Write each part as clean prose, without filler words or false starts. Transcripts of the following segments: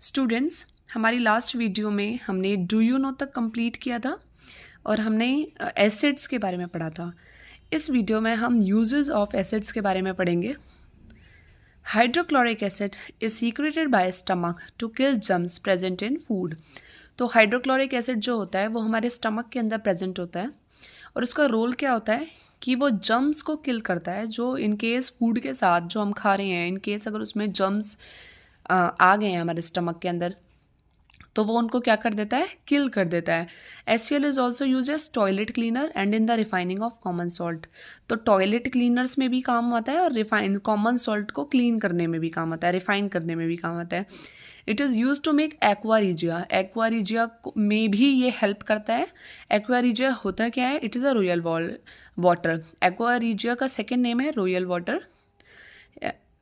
Students, हमारी last video में हमने डू यू नो तक कंप्लीट किया था और हमने एसिड्स के बारे में पढ़ा था। इस वीडियो में हम यूजेस ऑफ एसिड्स के बारे में पढ़ेंगे। Hydrochloric acid is secreted by stomach to kill germs present in food. तो हाइड्रोक्लोरिक एसिड जो होता है वो हमारे स्टमक के अंदर प्रेजेंट होता है और उसका रोल क्या होता है कि वो जर्म्स को किल करता है। जो इन केस फूड के साथ जो हम खा रहे हैं, इन केस अगर उसमें जर्म्स आ गए हैं हमारे स्टमक के अंदर, तो वो उनको क्या कर देता है, किल कर देता है। HCl is also use as toilet cleaner and in the refining of common salt. तो टॉयलेट क्लीनर्स में भी काम आता है और रिफाइन कॉमन सॉल्ट को क्लीन करने में भी काम आता है, रिफाइन करने में भी काम आता है। It is use to make aqua regia. Aqua regia में भी ये हेल्प करता है। एक्वारिजिया होता क्या है? It is a royal water. Aqua regia का सेकेंड नेम है royal water.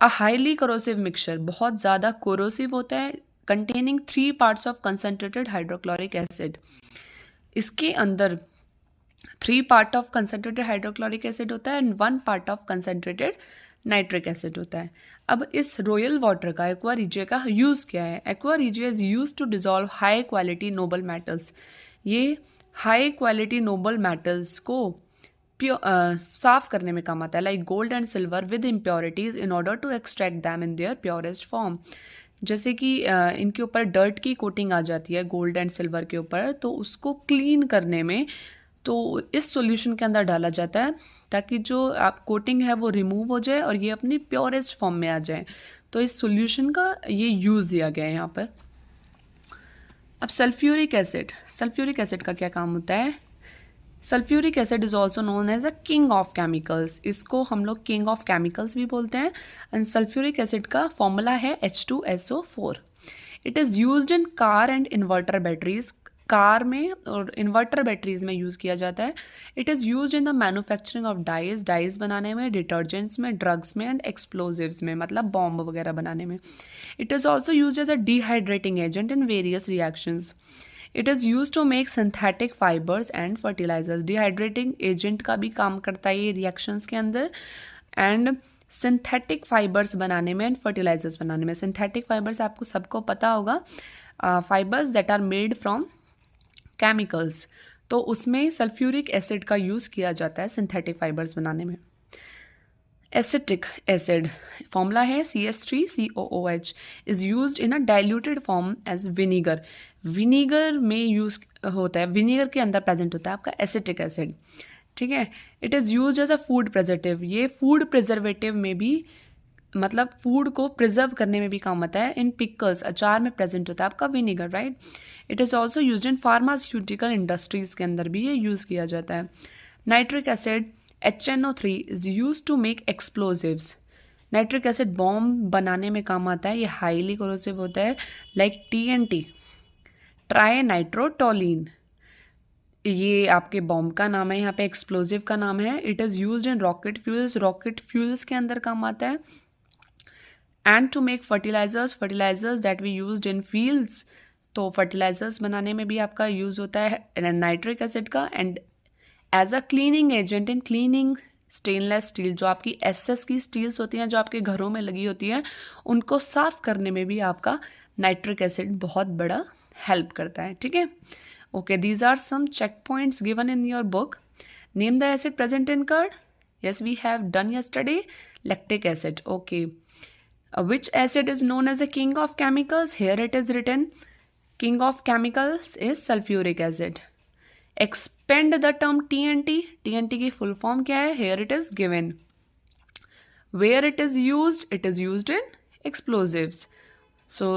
A highly corrosive mixture, बहुत ज़्यादा कोरोसिव होता है, containing 3 parts of concentrated hydrochloric acid. इसके अंदर 3 part of concentrated hydrochloric acid होता है and 1 part of concentrated nitric acid होता है। अब इस रॉयल वाटर का, एक्वारिजिया का यूज़ क्या है? Aqua regia is use to dissolve high quality noble metals. ये हाई क्वालिटी नोबल मेटल्स को साफ करने में काम आता है, like gold and silver with impurities in order to extract them in their purest form. जैसे कि इनके ऊपर डर्ट की कोटिंग आ जाती है गोल्ड एंड सिल्वर के ऊपर, तो उसको क्लीन करने में तो इस सॉल्यूशन के अंदर डाला जाता है ताकि जो आप कोटिंग है वो रिमूव हो जाए और ये अपनी प्योरेस्ट फॉर्म में आ जाए। तो इस सॉल्यूशन का ये यूज़ दिया गया है यहाँ पर। अब सल्फ्यूरिक एसिड, सल्फ्यूरिक एसिड का क्या काम होता है? Sulphuric acid is also known as a king of chemicals. इसको हम लोग किंग ऑफ केमिकल्स भी बोलते हैं। एंड सल्फ्यूरिक एसिड का फॉर्मूला है H2SO4। It is used in car and inverter batteries. Car में और इन्वर्टर बैटरीज में यूज़ किया जाता है। It is used in the manufacturing of dyes, dyes बनाने में, डिटर्जेंट्स में, ड्रग्स में एंड एक्सप्लोजिव्स में, मतलब बॉम्ब वगैरह बनाने में। It is also used as a dehydrating agent in various reactions. It is use to make synthetic fibres and fertilisers. Dehydrating agent का भी काम करता है ये रिएक्शंस के अंदर, एंड सिंथेटिक फाइबर्स बनाने में एंड फर्टिलाइजर्स बनाने में। सिंथेटिक फाइबर्स आपको सबको पता होगा, fibres that are made from chemicals. तो उसमें सल्फ्यूरिक एसिड का यूज़ किया जाता है सिंथेटिक फाइबर्स बनाने में। एसिटिक एसिड फॉर्मूला है CH3COOH, is used in a diluted form as vinegar. Vinegar में यूज होता है, विनीगर के अंदर प्रेजेंट होता है आपका एसिटिक एसिड, ठीक है। It is used as a food preservative. ये फूड प्रिजर्वेटिव में भी, मतलब फूड को प्रिजर्व करने में भी काम आता है। इन पिकल्स, अचार में प्रेजेंट होता है आपका vinegar, right. It is also used in pharmaceutical industries के अंदर भी ये यूज़ किया जाता है। Nitric acid HNO3 is use to make explosives. Nitric acid bomb बनाने में काम आता है। ये हाईली कोरोसिव होता है, लाइक TNT, ट्राई नाइट्रोटोलिन। ये आपके बॉम्ब का नाम है, यहाँ पे एक्सप्लोजिव का नाम है। It is used in rocket fuels, rocket fuels के अंदर काम आता है। And to make fertilisers, fertilisers that we used in fields. तो फर्टिलाइजर्स बनाने में भी आपका यूज़ होता है नाइट्रिक एसिड का। And as a cleaning agent in cleaning stainless steel, जो आपकी SS की स्टील्स होती हैं जो आपके घरों में लगी होती हैं, उनको साफ करने में भी आपका नाइट्रिक एसिड बहुत बड़ा हेल्प करता है, ठीक है। Okay, these are some check points given in your book. Name the acid present in curd. Yes, we have done yesterday. Lactic acid, okay. Which acid is known as a king of chemicals? Here it is written, king of chemicals is sulfuric acid. Expand the term TNT. TNT की full form क्या है? Here it is given. Where it is used? It is used in explosives. So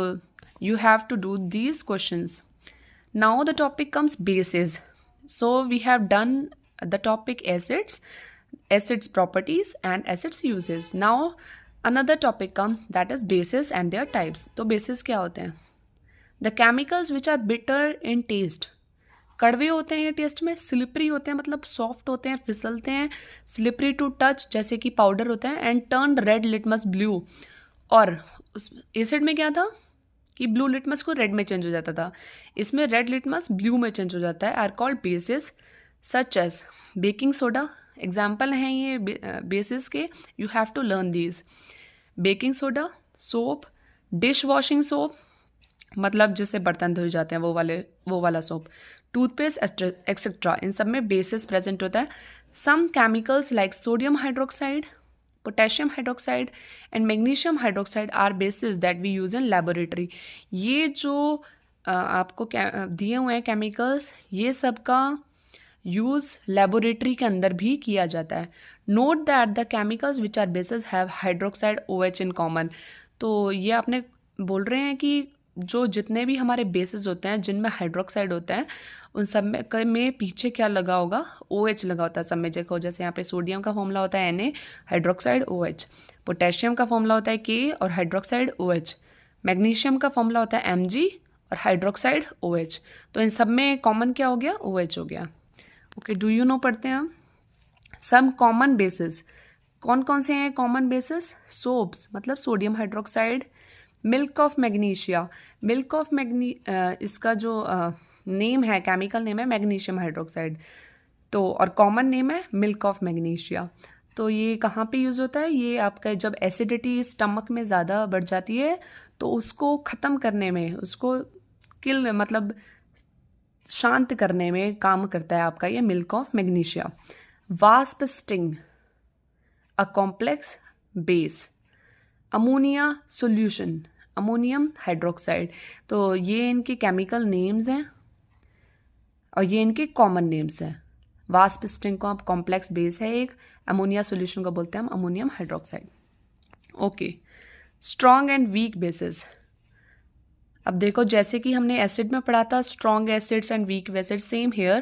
you have to do these questions. Now the topic comes bases. So we have done the topic acids, acids properties and acids uses. Now another topic comes, that is bases and their types. तो bases क्या होते हैं? The chemicals which are bitter in taste. कड़वे होते हैं ये test में, slippery होते हैं मतलब सॉफ्ट होते हैं, फिसलते हैं, स्लिपरी टू टच जैसे कि पाउडर होता है, and turn red litmus blue. और उस एसिड में क्या था कि ब्लू लिटमस को रेड में चेंज हो जाता था, इसमें रेड लिटमस ब्लू में चेंज हो जाता है। Are called bases such as baking soda. Example हैं ये बेसिस के, you have to learn these. Baking soda, soap, dish washing soap, मतलब जिससे बर्तन धोए जाते हैं वो वाला सोप, टूथपेस्ट एक्सेट्रा, इन सब में बेसिस प्रेजेंट होता है. Some chemicals like sodium hydroxide, potassium hydroxide and magnesium hydroxide are bases that we use in laboratory. ये जो आपको दिए हुए हैं केमिकल्स, ये सब का यूज़ लेबोरेटरी के अंदर भी किया जाता है. Note that the chemicals which are bases have hydroxide OH in common. तो ये आपने बोल रहे हैं कि जो जितने भी हमारे बेसिस होते हैं जिनमें हाइड्रोक्साइड होता है, उन सब में पीछे क्या लगा होगा, OH लगा होता है सब में. देखो जैसे यहाँ पे सोडियम का फॉर्मूला होता है Na, हाइड्रोक्साइड OH. पोटेशियम का फॉर्मूला होता है K और हाइड्रोक्साइड OH. मैग्नीशियम का फॉर्मूला होता है Mg और हाइड्रोक्साइड OH. तो इन सब में कॉमन क्या हो गया, OH हो गया. ओके, डू यू नो पढ़ते हैं हम. सम कॉमन बेसिस, कौन कौन से हैं कॉमन बेसिस. सोप्स मतलब sodium hydroxide, milk of magnesia, milk of इसका जो नेम है, केमिकल नेम है मैग्नीशियम हाइड्रोक्साइड. तो और कॉमन नेम है मिल्क ऑफ मैग्नीशिया. तो ये कहाँ पे यूज़ होता है, ये आपका जब एसिडिटी स्टमक में ज़्यादा बढ़ जाती है तो उसको ख़त्म करने में, उसको किल मतलब शांत करने में काम करता है आपका ये milk of magnesia. Wasp sting, a complex base, ammonia solution, ammonium hydroxide. तो ये इनके केमिकल नेम्स हैं और ये इनके कॉमन नेम्स हैं. वास्प स्टिंग को आप कॉम्प्लेक्स बेस है एक, अमोनिया सॉल्यूशन को बोलते हैं हम ammonium hydroxide. Okay, strong and weak bases. अब देखो जैसे कि हमने एसिड में पढ़ा था strong acids and weak acid, same hair.